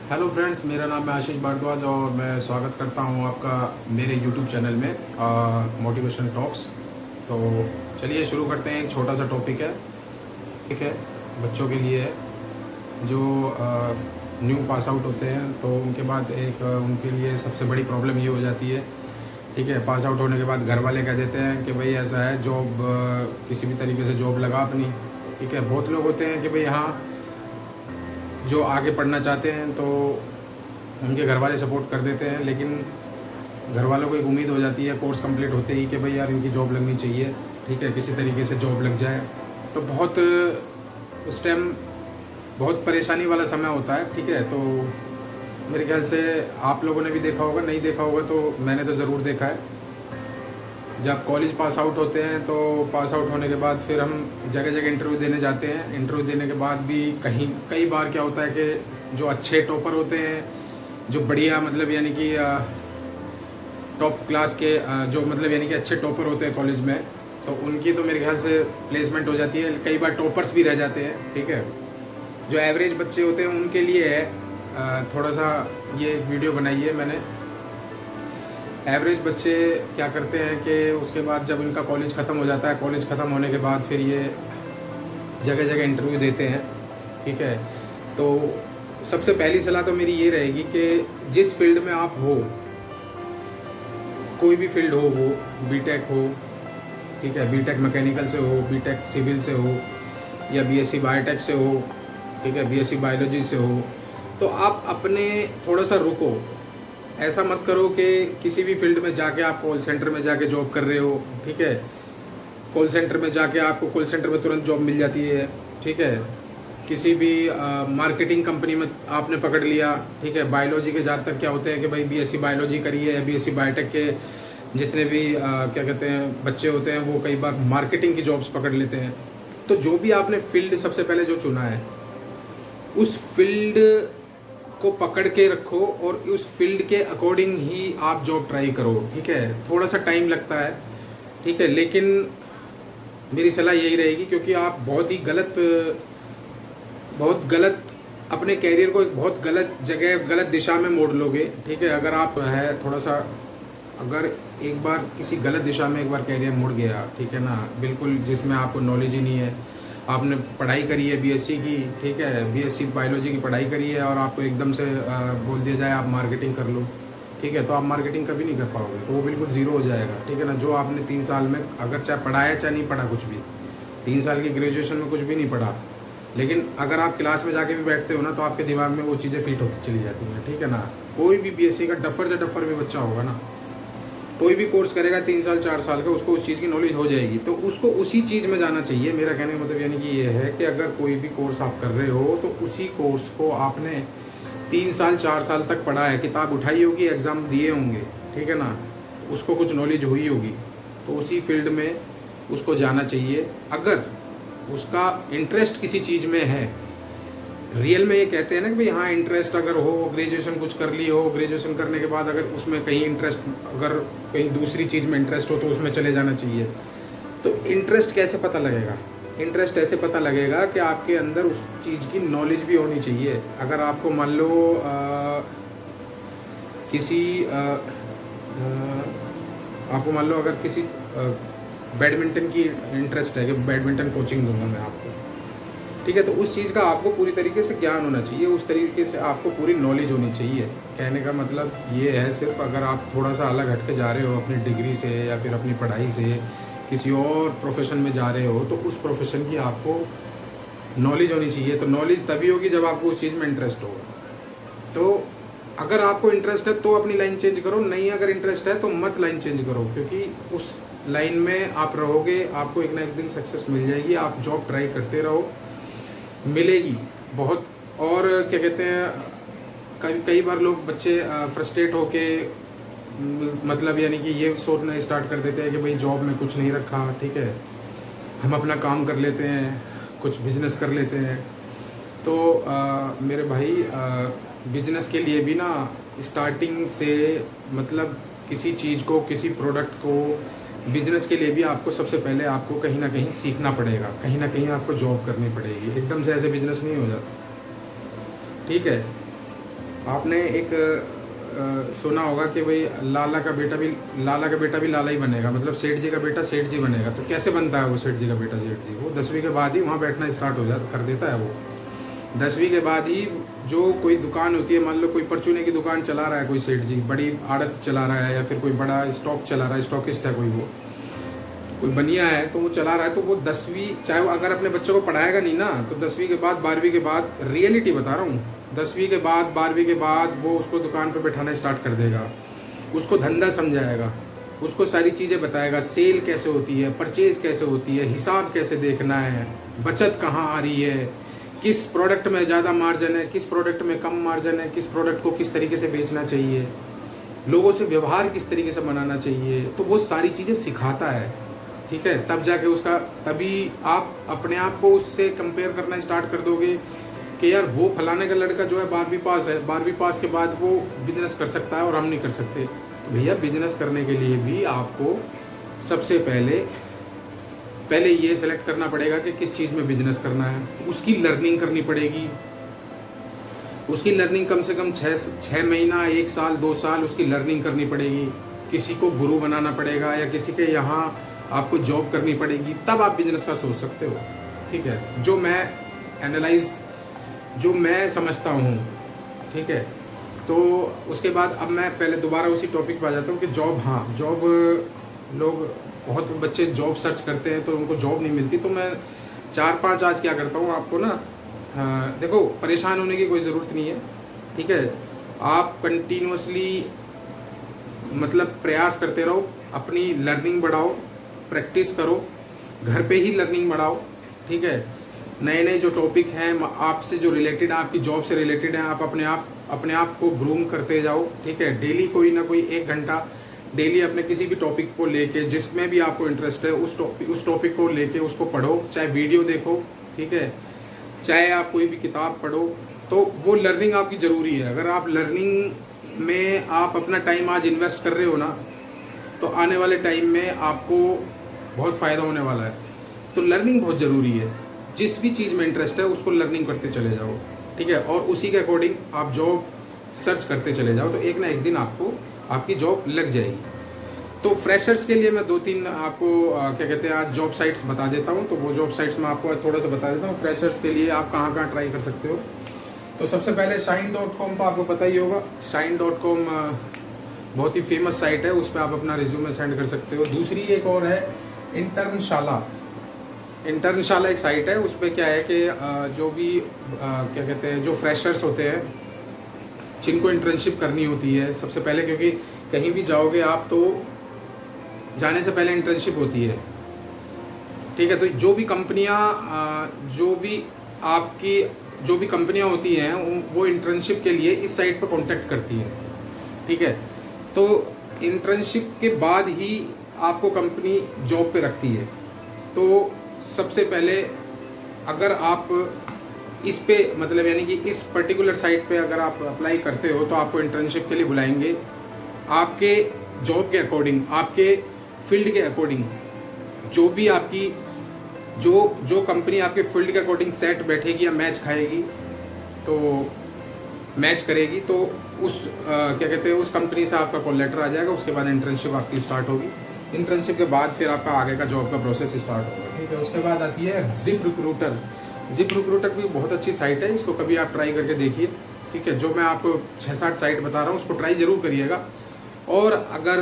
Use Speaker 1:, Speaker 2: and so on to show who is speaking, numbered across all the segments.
Speaker 1: Hello friends, मेरा नाम है आशीष भारद्वाज और मैं स्वागत करता हूं आपका मेरे यूट्यूब चैनल में मोटिवेशन टॉक्स। तो चलिए शुरू करते हैं। एक छोटा सा टॉपिक है, ठीक है, बच्चों के लिए है जो न्यू पास आउट होते हैं। तो उनके बाद उनके लिए सबसे बड़ी प्रॉब्लम ये हो जाती है, ठीक है, पास आउट होने के बाद घर वाले कह देते हैं कि भाई ऐसा है, जॉब किसी भी तरीके से जॉब लगा अपनी, ठीक है। बहुत लोग होते हैं कि भाई हाँ, जो आगे पढ़ना चाहते हैं तो उनके घर वाले सपोर्ट कर देते हैं, लेकिन घर वालों को एक उम्मीद हो जाती है कोर्स कंप्लीट होते ही कि भाई यार इनकी जॉब लगनी चाहिए, ठीक है, किसी तरीके से जॉब लग जाए। तो बहुत उस टाइम बहुत परेशानी वाला समय होता है, ठीक है। तो मेरे ख्याल से आप लोगों ने भी देखा होगा, नहीं देखा होगा तो मैंने तो ज़रूर देखा है। जब कॉलेज पास आउट होते हैं तो पास आउट होने के बाद फिर हम जगह जगह इंटरव्यू देने जाते हैं। इंटरव्यू देने के बाद भी कई बार क्या होता है कि जो अच्छे टॉपर होते हैं, जो बढ़िया मतलब यानी कि टॉप क्लास के जो मतलब यानी कि अच्छे टॉपर होते हैं कॉलेज में, तो उनकी तो मेरे ख्याल से प्लेसमेंट हो जाती है। कई बार टॉपर्स भी रह जाते हैं, ठीक है। जो एवरेज बच्चे होते हैं उनके लिए है थोड़ा सा ये वीडियो बनाई है मैंने। एवरेज बच्चे क्या करते हैं कि उसके बाद जब इनका कॉलेज ख़त्म हो जाता है, कॉलेज ख़त्म होने के बाद फिर ये जगह जगह इंटरव्यू देते हैं, ठीक है। तो सबसे पहली सलाह तो मेरी ये रहेगी कि जिस फील्ड में आप हो, कोई भी फील्ड हो, वो बीटेक हो, ठीक है, बीटेक मैकेनिकल से हो, बीटेक सिविल से हो, या बीएससी बायोटेक से हो, ठीक है, बीएससी बायोलॉजी से हो, तो आप अपने थोड़ा सा रुको। ऐसा मत करो कि किसी भी फील्ड में जाके आप कॉल सेंटर में जाके जॉब कर रहे हो, ठीक है, कॉल सेंटर में जाके आपको कॉल सेंटर में तुरंत जॉब मिल जाती है, ठीक है। किसी भी मार्केटिंग कंपनी में आपने पकड़ लिया, ठीक है। बायोलॉजी के ज़्यादातर क्या होते हैं कि भाई बीएससी बायोलॉजी करी है या बीएससी बायोटेक के जितने भी क्या कहते हैं बच्चे होते हैं, वो कई बार मार्केटिंग की जॉब्स पकड़ लेते हैं। तो जो भी आपने फील्ड सबसे पहले जो चुना है, उस फील्ड को पकड़ के रखो और उस फील्ड के अकॉर्डिंग ही आप जॉब ट्राई करो, ठीक है। थोड़ा सा टाइम लगता है, ठीक है, लेकिन मेरी सलाह यही रहेगी, क्योंकि आप बहुत गलत अपने कैरियर को एक बहुत गलत जगह, गलत दिशा में मोड़ लोगे, ठीक है। अगर आप है थोड़ा सा, अगर एक बार किसी गलत दिशा में एक बार कैरियर मुड़ गया, ठीक है ना, बिल्कुल जिसमें आपको नॉलेज ही नहीं है, आपने पढ़ाई करी है बीएससी की, ठीक है, बीएससी बायोलॉजी की पढ़ाई करी है, और आपको एकदम से बोल दिया जाए आप मार्केटिंग कर लो, ठीक है, तो आप मार्केटिंग कभी नहीं कर पाओगे, तो वो बिल्कुल ज़ीरो हो जाएगा, ठीक है ना। जो आपने 3 साल में, अगर चाहे पढ़ा है चाहे नहीं पढ़ा, कुछ भी 3 साल की ग्रेजुएशन में कुछ भी नहीं पढ़ा, लेकिन अगर आप क्लास में जाके भी बैठते हो ना, तो आपके दिमाग में वो चीज़ें फिट होती चली जाती हैं, ठीक है ना। कोई भी बीएससी का डफर से डफर भी बच्चा होगा ना, कोई भी कोर्स करेगा 3 साल 4 साल का, उसको उस चीज़ की नॉलेज हो जाएगी, तो उसको उसी चीज़ में जाना चाहिए। मेरा कहने का मतलब यानी कि ये है कि अगर कोई भी कोर्स आप कर रहे हो, तो उसी कोर्स को आपने 3 साल 4 साल तक पढ़ा है, किताब उठाई होगी, एग्ज़ाम दिए होंगे, ठीक है ना, उसको कुछ नॉलेज हुई होगी, तो उसी फील्ड में उसको जाना चाहिए। अगर उसका इंटरेस्ट किसी चीज़ में है, रियल में ये कहते हैं ना कि भाई हाँ, इंटरेस्ट अगर हो, ग्रेजुएशन कुछ कर ली हो, ग्रेजुएशन करने के बाद अगर उसमें कहीं इंटरेस्ट, अगर कहीं दूसरी चीज़ में इंटरेस्ट हो तो उसमें चले जाना चाहिए। तो इंटरेस्ट कैसे पता लगेगा? इंटरेस्ट ऐसे पता लगेगा कि आपके अंदर उस चीज़ की नॉलेज भी होनी चाहिए। अगर आपको मान लो आपको मान लो अगर किसी बैडमिंटन की इंटरेस्ट है कि बैडमिंटन कोचिंग दूंगा मैं आपको, ठीक है, तो उस चीज़ का आपको पूरी तरीके से ज्ञान होना चाहिए, उस तरीके से आपको पूरी नॉलेज होनी चाहिए। कहने का मतलब ये है, सिर्फ अगर आप थोड़ा सा अलग हट के जा रहे हो अपनी डिग्री से या फिर अपनी पढ़ाई से किसी और प्रोफेशन में जा रहे हो, तो उस प्रोफेशन की आपको नॉलेज होनी चाहिए। तो नॉलेज तभी होगी जब आपको उस चीज़ में इंटरेस्ट होगा। तो अगर आपको इंटरेस्ट है तो अपनी लाइन चेंज करो, नहीं अगर इंटरेस्ट है तो मत लाइन चेंज करो, क्योंकि उस लाइन में आप रहोगे, आपको एक ना एक दिन सक्सेस मिल जाएगी। आप जॉब ट्राई करते रहो, मिलेगी बहुत। और क्या कहते हैं, कई बार लोग बच्चे फ्रस्ट्रेट होके मतलब यानी कि ये सोचना स्टार्ट कर देते हैं कि भाई जॉब में कुछ नहीं रखा, ठीक है, हम अपना काम कर लेते हैं, कुछ बिजनेस कर लेते हैं। तो मेरे भाई, बिजनेस के लिए भी ना स्टार्टिंग से मतलब किसी चीज़ को, किसी प्रोडक्ट को, बिजनेस के लिए भी आपको सबसे पहले आपको कहीं ना कहीं सीखना पड़ेगा, कहीं ना कहीं आपको जॉब करनी पड़ेगी। एकदम से ऐसे बिजनेस नहीं हो जाता, ठीक है। आपने एक सुना होगा कि भाई लाला का बेटा भी लाला ही बनेगा, मतलब सेठ जी का बेटा सेठ जी बनेगा। तो कैसे बनता है वो सेठ जी का बेटा सेठ जी? वो 10वीं के बाद ही वहाँ बैठना स्टार्ट कर देता है। वो 10वीं के बाद ही जो कोई दुकान होती है, मान लो कोई परचूने की दुकान चला रहा है कोई सेठ जी, बड़ी आड़त चला रहा है, या फिर कोई बड़ा स्टॉक चला रहा है, स्टॉकिस्ट है कोई बनिया है, तो वो चला रहा है। तो वो 10वीं, चाहे वो अगर अपने बच्चों को पढ़ाएगा नहीं ना, तो 10वीं के बाद 12वीं के बाद, रियलिटी बता रहा हूँ, 10वीं के बाद 12वीं के बाद वो उसको दुकान पे बैठाना स्टार्ट कर देगा, उसको धंधा समझाएगा, उसको सारी चीज़ें बताएगा, सेल कैसे होती है, परचेज कैसे होती है, हिसाब कैसे देखना है, बचत कहाँ आ रही है, किस प्रोडक्ट में ज़्यादा मार्जिन है, किस प्रोडक्ट में कम मार्जिन है, किस प्रोडक्ट को किस तरीके से बेचना चाहिए, लोगों से व्यवहार किस तरीके से बनाना चाहिए। तो वो सारी चीज़ें सिखाता है, ठीक है। तब जाके तभी आप अपने आप को उससे कंपेयर करना स्टार्ट कर दोगे कि यार वो फलाने का लड़का जो है 12वीं पास है, 12वीं पास के बाद वो बिजनेस कर सकता है और हम नहीं कर सकते। तो भैया बिजनेस करने के लिए भी आपको सबसे पहले ये सेलेक्ट करना पड़ेगा कि किस चीज़ में बिजनेस करना है। तो उसकी लर्निंग करनी पड़ेगी, उसकी लर्निंग कम से कम 6 महीना, 1 साल, 2 साल उसकी लर्निंग करनी पड़ेगी। किसी को गुरु बनाना पड़ेगा या किसी के यहाँ आपको जॉब करनी पड़ेगी, तब आप बिजनेस का सोच सकते हो, ठीक है। जो मैं समझता हूँ, ठीक है। तो उसके बाद अब मैं पहले दोबारा उसी टॉपिक पर आ जाता हूँ कि जॉब, हाँ जॉब, लोग बहुत बच्चे जॉब सर्च करते हैं तो उनको जॉब नहीं मिलती। तो मैं 4-5 आज क्या करता हूँ आपको ना, देखो परेशान होने की कोई ज़रूरत नहीं है, ठीक है। आप कंटिन्यूसली मतलब प्रयास करते रहो, अपनी लर्निंग बढ़ाओ, प्रैक्टिस करो, घर पे ही लर्निंग बढ़ाओ, ठीक है। नए जो टॉपिक हैं आपसे जो रिलेटेड है, आपकी जॉब से रिलेटेड है, आप अपने आप को ग्रूम करते जाओ, ठीक है। डेली कोई ना कोई 1 घंटा डेली अपने किसी भी टॉपिक को लेके, जिसमें भी आपको इंटरेस्ट है उस टॉपिक को लेके उसको पढ़ो, चाहे वीडियो देखो, ठीक है, चाहे आप कोई भी किताब पढ़ो। तो वो लर्निंग आपकी ज़रूरी है। अगर आप लर्निंग में आप अपना टाइम आज इन्वेस्ट कर रहे हो ना, तो आने वाले टाइम में आपको बहुत फ़ायदा होने वाला है। तो लर्निंग बहुत ज़रूरी है। जिस भी चीज़ में इंटरेस्ट है उसको लर्निंग करते चले जाओ, ठीक है, और उसी के अकॉर्डिंग आप जॉब सर्च करते चले जाओ, तो एक ना एक दिन आपको आपकी जॉब लग जाएगी। तो फ्रेशर्स के लिए मैं 2-3 आपको क्या कहते हैं आज जॉब साइट्स बता देता हूँ। तो वो जॉब साइट्स मैं आपको थोड़ा सा बता देता हूँ फ्रेशर्स के लिए आप कहाँ ट्राई कर सकते हो। तो सबसे पहले shine.com तो आपको पता ही होगा। shine.com बहुत ही फेमस साइट है, उस पर आप अपना रिज्यूमे सेंड कर सकते हो। दूसरी एक और है इंटर्नशाला एक साइट है। उस पर क्या है कि जो भी क्या कहते हैं जो फ्रेशर्स होते हैं जिनको इंटर्नशिप करनी होती है सबसे पहले, क्योंकि कहीं भी जाओगे आप तो जाने से पहले इंटर्नशिप होती है, ठीक है। तो जो भी कंपनियां होती हैं वो इंटर्नशिप के लिए इस साइट पर कांटेक्ट करती हैं, ठीक है। तो इंटर्नशिप के बाद ही आपको कंपनी जॉब पे रखती है। तो सबसे पहले अगर आप इस पे मतलब यानी कि इस पर्टिकुलर साइट पे अगर आप अप्लाई करते हो तो आपको इंटर्नशिप के लिए बुलाएंगे, आपके जॉब के अकॉर्डिंग, आपके फील्ड के अकॉर्डिंग, जो भी आपकी जो कंपनी आपके फील्ड के अकॉर्डिंग सेट बैठेगी या मैच खाएगी, तो मैच करेगी, तो उस क्या कहते हैं उस कंपनी से आपका कॉल लेटर आ जाएगा। उसके बाद इंटर्नशिप आपकी स्टार्ट होगी। इंटर्नशिप के बाद फिर आपका आगे का जॉब का प्रोसेस स्टार्ट होगा, ठीक है। उसके बाद आती है जिप रिक्रूटर भी बहुत अच्छी साइट है, इसको कभी आप ट्राई करके देखिए, ठीक है। जो मैं आपको 6-7 साइट बता रहा हूँ उसको ट्राई ज़रूर करिएगा। और अगर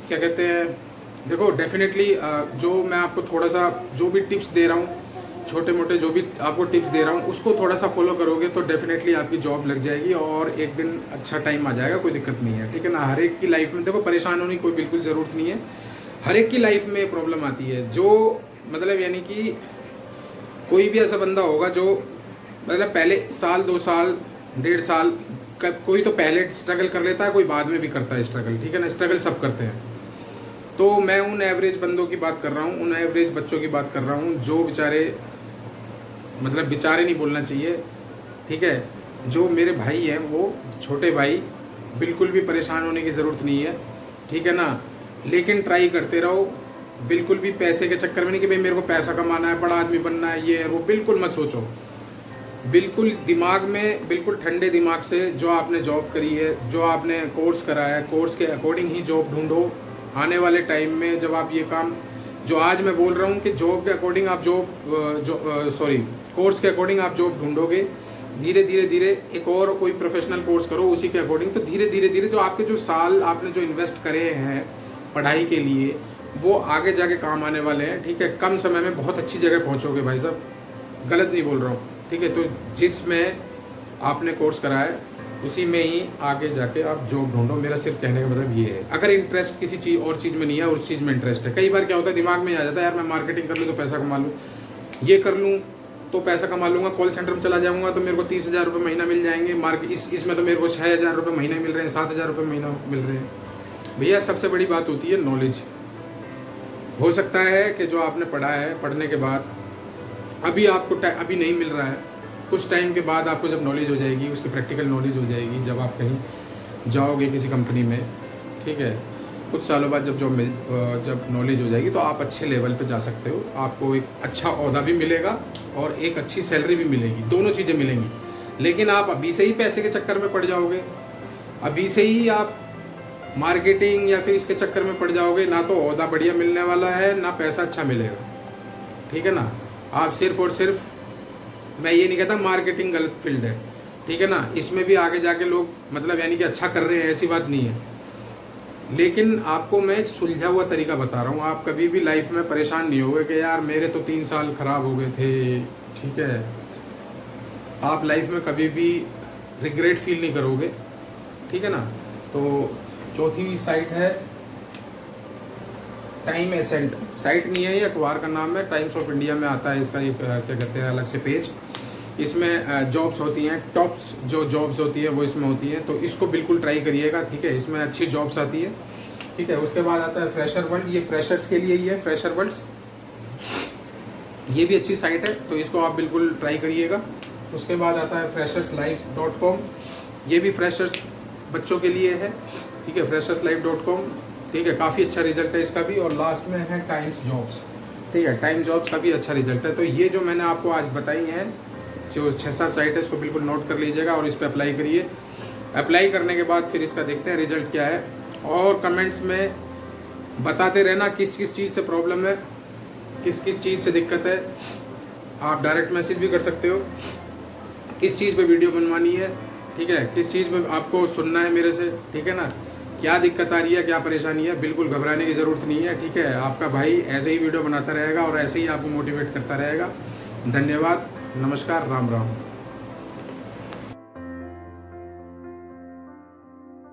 Speaker 1: क्या कहते हैं देखो डेफिनेटली जो मैं आपको थोड़ा सा जो भी टिप्स दे रहा हूँ, छोटे मोटे जो भी आपको टिप्स दे रहा हूँ उसको थोड़ा सा फॉलो करोगे तो डेफिनेटली आपकी जॉब लग जाएगी और एक दिन अच्छा टाइम आ जाएगा, कोई दिक्कत नहीं है, ठीक है ना। हर एक की लाइफ में देखो परेशान होने की कोई बिल्कुल ज़रूरत नहीं है। हर एक की लाइफ में प्रॉब्लम आती है। जो मतलब यानी कि कोई भी ऐसा बंदा होगा जो मतलब पहले साल 2 साल 1.5 साल कोई तो पहले स्ट्रगल कर लेता है, कोई बाद में भी करता है स्ट्रगल, ठीक है ना। स्ट्रगल सब करते हैं। तो मैं उन एवरेज बंदों की बात कर रहा हूँ, उन एवरेज बच्चों की बात कर रहा हूँ जो बेचारे नहीं बोलना चाहिए, ठीक है। जो मेरे भाई हैं वो छोटे भाई, बिल्कुल भी परेशान होने की ज़रूरत नहीं है, ठीक है ना। लेकिन ट्राई करते रहो, बिल्कुल भी पैसे के चक्कर में नहीं कि भाई मेरे को पैसा कमाना है, बड़ा आदमी बनना है, ये वो बिल्कुल मत सोचो। बिल्कुल दिमाग में, बिल्कुल ठंडे दिमाग से जो आपने जॉब करी है, जो आपने कोर्स करा है, कोर्स के अकॉर्डिंग ही जॉब ढूंढो। आने वाले टाइम में जब आप ये काम, जो आज मैं बोल रहा हूँ कि जॉब के अकॉर्डिंग आप कोर्स के अकॉर्डिंग आप जॉब ढूंढोगे, धीरे धीरे धीरे एक और कोई प्रोफेशनल कोर्स करो उसी के अकॉर्डिंग, तो धीरे धीरे धीरे जो आपके जो साल आपने जो इन्वेस्ट करे हैं पढ़ाई के लिए, वो आगे जाके काम आने वाले हैं। ठीक है, कम समय में बहुत अच्छी जगह पहुँचोगे भाई साहब, गलत नहीं बोल रहा हूँ। ठीक है, तो जिसमें आपने कोर्स करा है उसी में ही आगे जाके आप जॉब ढूंढो। मेरा सिर्फ कहने का मतलब ये है। अगर इंटरेस्ट किसी चीज़ और चीज़ में नहीं है, उस चीज़ में इंटरेस्ट है, कई बार क्या होता है दिमाग में आ जाता है यार मैं मार्केटिंग कर लूँ तो पैसा कमा लूँ, ये कर लूँ तो पैसा कमा लूँगा, कॉल सेंटर में चला जाऊँगा तो मेरे को 30,000 रुपये महीना मिल जाएंगे, इसमें तो मेरे को 6,000 रुपये महीना मिल रहे हैं, 7,000 रुपये महीना मिल रहे हैं। भैया सबसे बड़ी बात होती है नॉलेज। हो सकता है कि जो आपने पढ़ा है, पढ़ने के बाद अभी आपको अभी नहीं मिल रहा है, कुछ टाइम के बाद आपको जब नॉलेज हो जाएगी, उसकी प्रैक्टिकल नॉलेज हो जाएगी, जब आप कहीं जाओगे किसी कंपनी में, ठीक है, कुछ सालों बाद जब नॉलेज हो जाएगी तो आप अच्छे लेवल पे जा सकते हो। आपको एक अच्छा ओहदा भी मिलेगा और एक अच्छी सैलरी भी मिलेगी, दोनों चीज़ें मिलेंगी। लेकिन आप अभी से ही पैसे के चक्कर में पड़ जाओगे, अभी से ही आप मार्केटिंग या फिर इसके चक्कर में पड़ जाओगे, ना तो ओहदा बढ़िया मिलने वाला है, ना पैसा अच्छा मिलेगा। ठीक है ना, आप सिर्फ और सिर्फ, मैं ये नहीं कहता मार्केटिंग गलत फील्ड है, ठीक है ना, इसमें भी आगे जाके लोग मतलब यानी कि अच्छा कर रहे हैं, ऐसी बात नहीं है। लेकिन आपको मैं एक सुलझा हुआ तरीका बता रहा हूँ, आप कभी भी लाइफ में परेशान नहीं होगे कि यार मेरे तो 3 साल खराब हो गए थे। ठीक है, आप लाइफ में कभी भी रिग्रेट फील नहीं करोगे। ठीक है ना। तो चौथी साइट है टाइम एसेंट। साइट नहीं है, ये अखबार का नाम है, टाइम्स ऑफ इंडिया में आता है इसका, ये क्या कहते हैं अलग से पेज। इसमें जॉब्स होती हैं, टॉप्स जो जॉब्स होती है वो इसमें होती हैं, तो इसको बिल्कुल ट्राई करिएगा। ठीक है, इसमें अच्छी जॉब्स आती है। ठीक है, उसके बाद आता है फ्रेशर वर्ल्ड, ये फ्रेशर्स के लिए ही है, फ्रेशर वर्ल्ड, ये भी अच्छी साइट है, तो इसको आप बिल्कुल ट्राई करिएगा। उसके बाद आता है fresherslife.com, ये भी फ्रेशर्स बच्चों के लिए है। ठीक है, fresherslife.com, ठीक है, काफ़ी अच्छा रिजल्ट है इसका भी। और लास्ट में है टाइम्स जॉब्स। ठीक है, टाइम जॉब्स का भी अच्छा रिजल्ट है। तो ये जो मैंने आपको आज बताई हैं जो 6-7 साइट है, इसको बिल्कुल नोट कर लीजिएगा और इस पर अप्लाई करिए। अप्लाई करने के बाद फिर इसका देखते हैं रिजल्ट क्या है, और कमेंट्स में बताते रहना किस किस चीज़ से प्रॉब्लम है, किस किस चीज़ से दिक्कत है। आप डायरेक्ट मैसेज भी कर सकते हो, किस चीज़ पे वीडियो बनवानी है, ठीक है, किस चीज़ में आपको सुनना है मेरे से। ठीक है ना, क्या दिक्कत आ रही है, क्या परेशानी है, बिल्कुल घबराने की ज़रूरत नहीं है। ठीक है, आपका भाई ऐसे ही वीडियो बनाता रहेगा और ऐसे ही आपको मोटिवेट करता रहेगा। धन्यवाद, नमस्कार, राम राम।